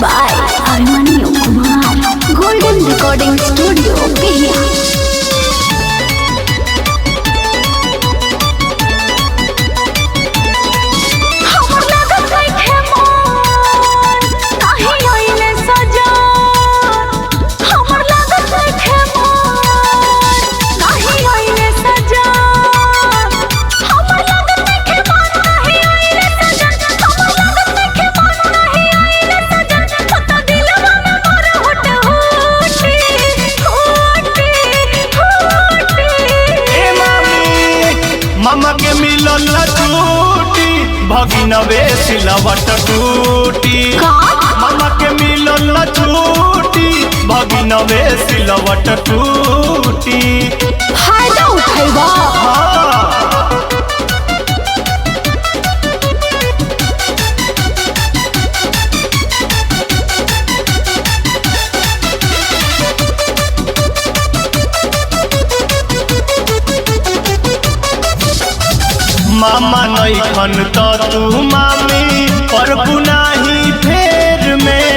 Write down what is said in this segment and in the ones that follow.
by Armanio Kumar. Golden Recording Studio, Kenya. मामा के मिलल छूटी भगिनवे सिलवट टूटी। मामा के मिलल छूटी भगिनवे सिलवट टूटी। फायदा उठैबा मामा नैखन तो तू मामी पर बुनाही फेर में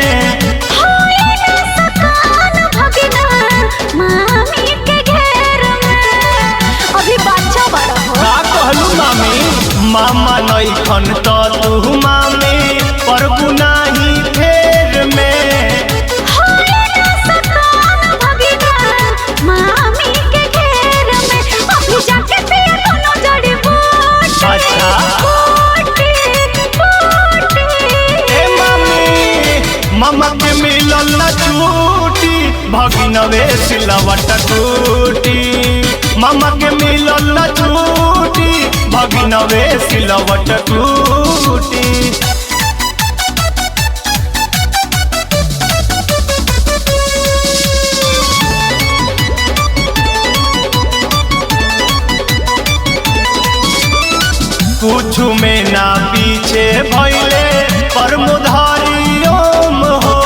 मामी के घेर में अभी बच्चा बड़ा हो। का कहलू मामी? मामा नैखन तो तू मामी पर बुनाही फेर में मामी के घेर में अभी जाके पिया दोनों जड़ी अच्छा मामा के मिलल छूटी भगिनवे सिलवट टूटी। मामा के मिलल छूटी भगिनवे सिलवट टूटी। कुछ में ना पीछे भइले पर मुधारियों हो।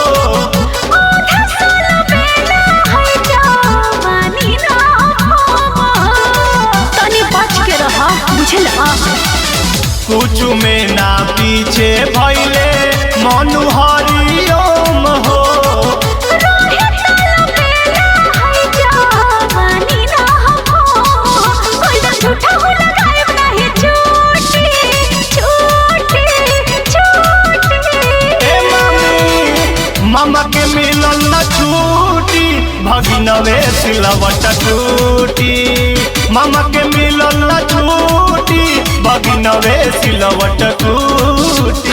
कुछ में ना पीछे भइले मनुहारियों हो। मामा के मिलल छूटी भगिनवे सिलवट टूटी। मामा के मिलल छूटी भगिनवे सिलवट टूटी।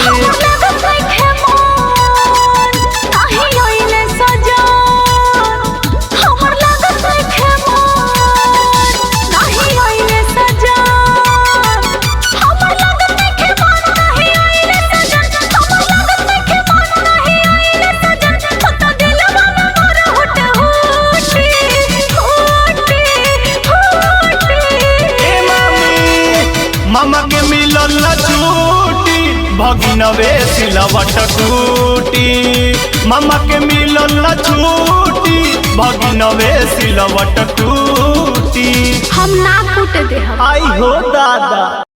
मामा के मिलल छूटी भगिनवे सिलवट टूटी। मामा के मिलल छूटी भगिनवे सिलवट टूटी। हम ना कूट दे आई हो दादा।